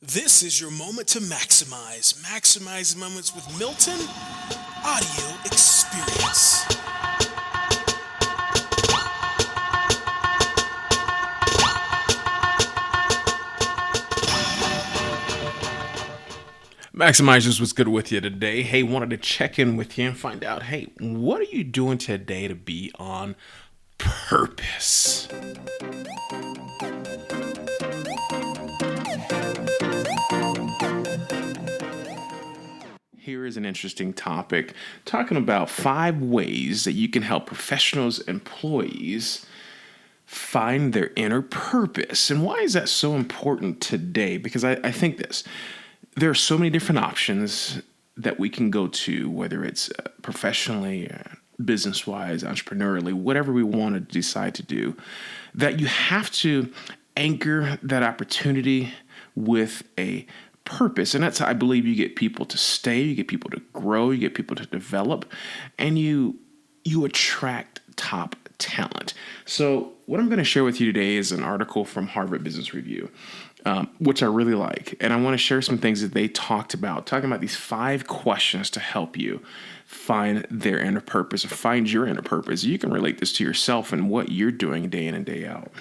This is your moment to maximize. Maximize moments with Milton Audio Experience. Maximizers, what's good with you today? Hey, wanted to check in with you and find out, hey, what are you doing today to be on purpose? Here is an interesting topic talking about 5 ways that you can help professionals, employees find their inner purpose. And why is that so important today? Because I think this there are so many different options that we can go to, whether it's professionally, business wise, entrepreneurially, whatever we want to decide to do, that you have to anchor that opportunity with a purpose. And that's how I believe you get people to stay, you get people to grow, you get people to develop, and you attract top talent. So what I'm going to share with you today is an article from Harvard Business Review, which I really like. And I want to share some things that they talking about these 5 questions to help you find their inner purpose or find your inner purpose. You can relate this to yourself and what you're doing day in and day out.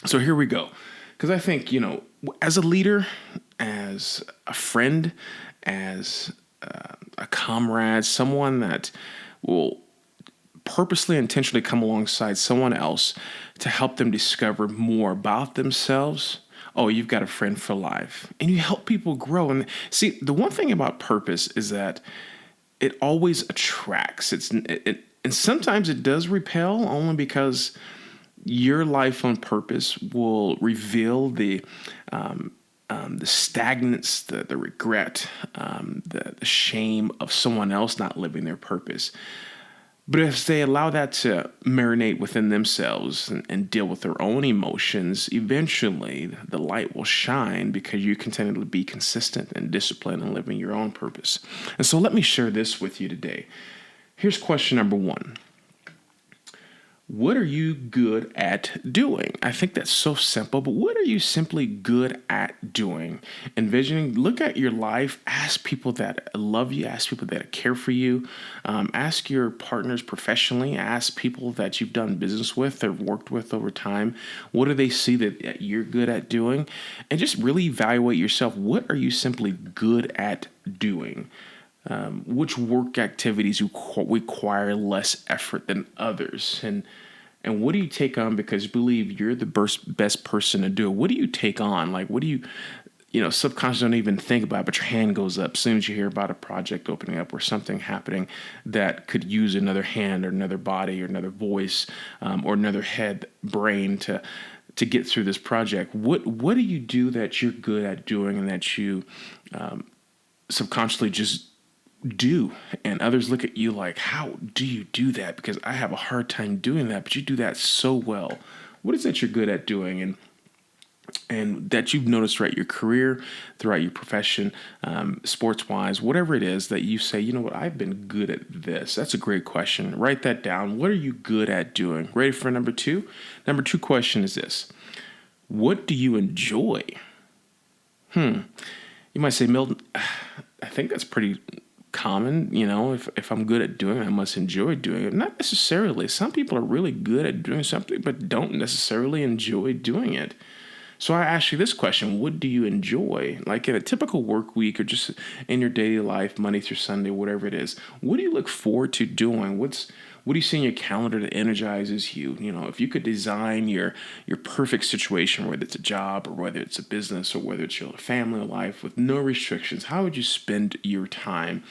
So here we go. Because I think, as a leader, as a friend, as a comrade, someone that will purposely, intentionally come alongside someone else to help them discover more about themselves, oh, you've got a friend for life. And you help people grow. And see, the one thing about purpose is that it always attracts. And sometimes it does repel only because your life on purpose will reveal the stagnance, the regret, the shame of someone else not living their purpose. But if they allow that to marinate within themselves and deal with their own emotions, eventually the light will shine because you continue to be consistent and disciplined and living your own purpose. And so let me share this with you today. Here's question number 1. What are you good at doing? I think that's so simple, but what are you simply good at doing? Envisioning, look at your life, ask people that love you, ask people that care for you, ask your partners professionally, ask people that you've done business with or worked with over time. What do they see that you're good at doing? And just really evaluate yourself. What are you simply good at doing? Which work activities require less effort than others, and what do you take on because you believe you're the best person to do it? What do you take on? Like, what do you subconsciously don't even think about, but your hand goes up as soon as you hear about a project opening up or something happening that could use another hand or another body or another voice, or another head, brain to get through this project. What do you do that you're good at doing and that you subconsciously just do, and others look at you like, how do you do that? Because I have a hard time doing that, but you do that so well. What is that you're good at doing, and that you've noticed throughout your career, throughout your profession, sports wise, whatever it is that you say, you know what, I've been good at this. That's a great question. Write that down. What are you good at doing? Ready for number 2? Number 2 question is this: what do you enjoy? You might say, Milton, I think that's pretty common. If I'm good at doing it, I must enjoy doing it. Not necessarily. Some people are really good at doing something but don't necessarily enjoy doing it. So I ask you this question: what do you enjoy? Like in a typical work week or just in your daily life, Monday through Sunday, whatever it is, what do you look forward to doing? What do you see in your calendar that energizes you? If you could design your perfect situation, whether it's a job or whether it's a business or whether it's your family life with no restrictions, how would you spend your time?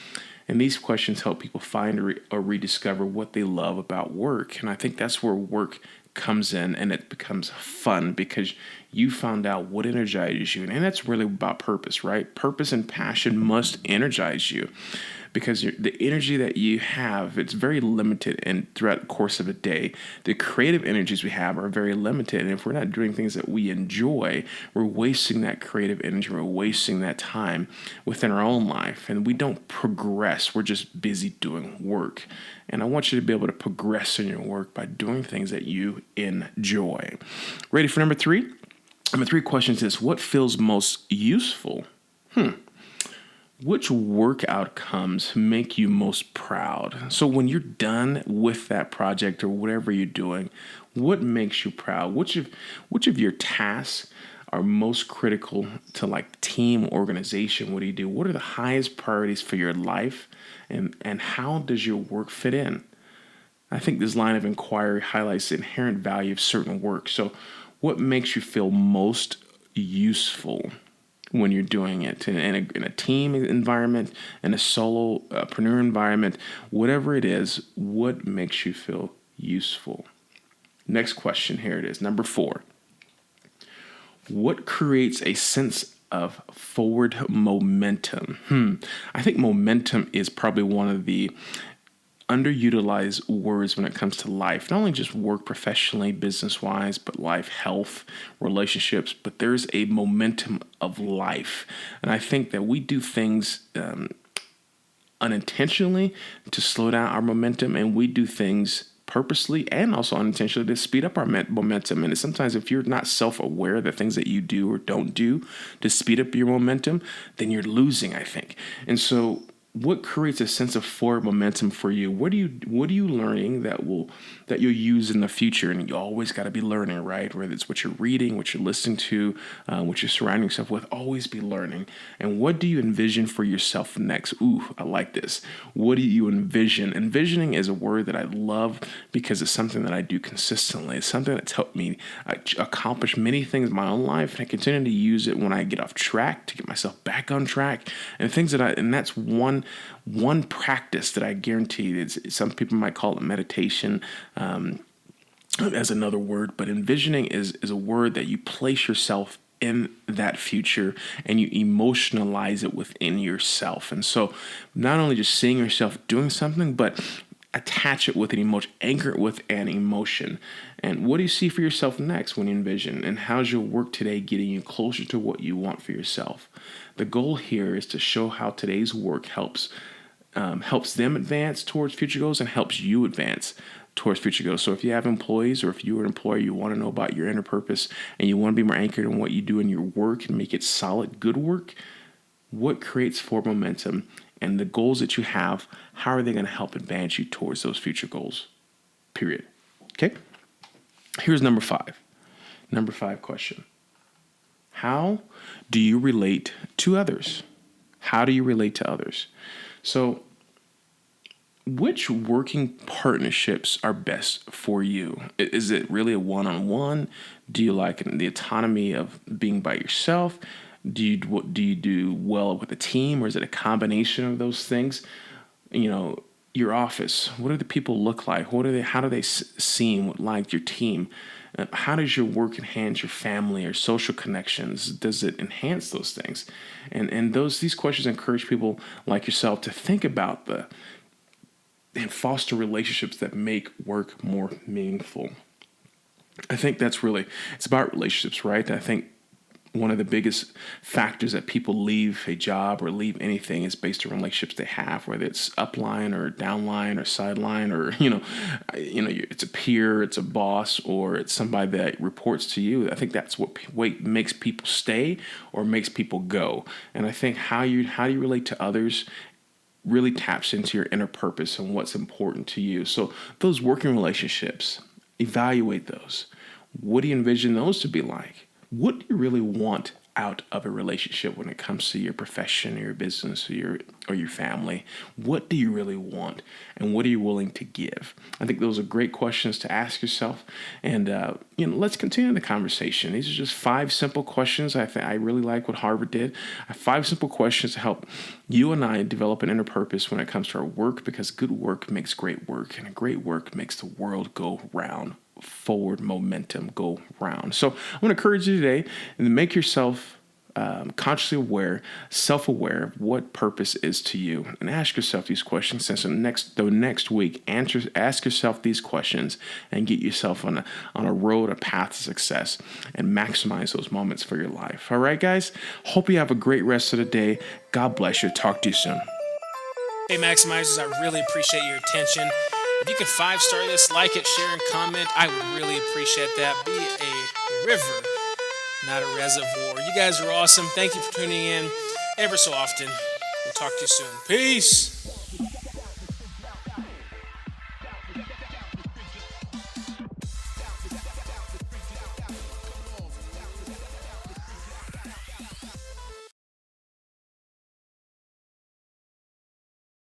And these questions help people find or rediscover what they love about work. And I think that's where work comes in and it becomes fun because you found out what energizes you. And that's really about purpose, right? Purpose and passion must energize you because the energy that you have, it's very limited. And throughout the course of a day, the creative energies we have are very limited. And if we're not doing things that we enjoy, we're wasting that creative energy. We're wasting that time within our own life. And we don't progress. We're just busy doing work. And I want you to be able to progress in your work by doing things that you enjoy. Ready for number 3? Number 3 question is this: what feels most useful? Which work outcomes make you most proud? So when you're done with that project or whatever you're doing, what makes you proud? Which of your tasks are most critical to like team organization? What do you do? What are the highest priorities for your life? And how does your work fit in? I think this line of inquiry highlights the inherent value of certain work. So what makes you feel most useful when you're doing it in a team environment, in a solopreneur environment, whatever it is, what makes you feel useful? Next question, here it is. Number 4. What creates a sense of forward momentum? I think momentum is probably one of the underutilized words when it comes to life, not only just work professionally, business wise, but life, health, relationships. But there's a momentum of life. And I think that we do things unintentionally to slow down our momentum, and we do things purposely and also unintentionally to speed up our momentum. And sometimes if you're not self-aware of the things that you do or don't do to speed up your momentum, then you're losing, I think. And so what creates a sense of forward momentum for you? What are you learning that you'll use in the future? And you always got to be learning, right? Whether it's what you're reading, what you're listening to, what you're surrounding yourself with, always be learning. And what do you envision for yourself next? Ooh, I like this. What do you envision? Envisioning is a word that I love because it's something that I do consistently. It's something that's helped me accomplish many things in my own life, and I continue to use it when I get off track to get myself back on track. And that's one practice that I guarantee is, some people might call it meditation as another word, but envisioning is a word that you place yourself in that future and you emotionalize it within yourself. And so not only just seeing yourself doing something, but attach it with an emotion, anchor it with an emotion. And what do you see for yourself next when you envision? And how's your work today getting you closer to what you want for yourself? The goal here is to show how today's work helps them advance towards future goals and helps you advance towards future goals. So if you have employees, or if you're an employer, you want to know about your inner purpose and you want to be more anchored in what you do in your work and make it solid, good work, what creates forward momentum? And the goals that you have, how are they going to help advance you towards those future goals? Period. Okay? Here's number 5. Number 5 question. How do you relate to others? How do you relate to others? So, which working partnerships are best for you? Is it really a one-on-one? Do you like the autonomy of being by yourself? Do you do well with a team, or is it a combination of those things? Your office. What do the people look like? How do they seem like your team? How does your work enhance your family or social connections? Does it enhance those things? And these questions encourage people like yourself to think about and foster relationships that make work more meaningful. I think it's about relationships, right? I think one of the biggest factors that people leave a job or leave anything is based on relationships they have, whether it's upline or downline or sideline, or it's a peer, it's a boss, or it's somebody that reports to you. I think that's what makes people stay or makes people go. And I think how you relate to others really taps into your inner purpose and what's important to you. So those working relationships, evaluate those. What do you envision those to be like? What do you really want out of a relationship when it comes to your profession or your business or your family? What do you really want, and what are you willing to give? I think those are great questions to ask yourself, and let's continue the conversation. These are just 5 simple questions. I really like what Harvard did. 5 simple questions to help you and I develop an inner purpose when it comes to our work, because good work makes great work, and great work makes the world go round. Forward momentum go round. So I want to encourage you today and make yourself consciously aware, self-aware of what purpose is to you, and ask yourself these questions. Since the next week, ask yourself these questions and get yourself on a road, a path to success, and maximize those moments for your life. All right, guys. Hope you have a great rest of the day. God bless you. Talk to you soon. Hey, Maximizers, I really appreciate your attention. If you could 5-star this, like it, share, and comment, I would really appreciate that. Be a river not a reservoir. You guys are awesome. Thank you for tuning in ever so often. We'll talk to you soon. Peace.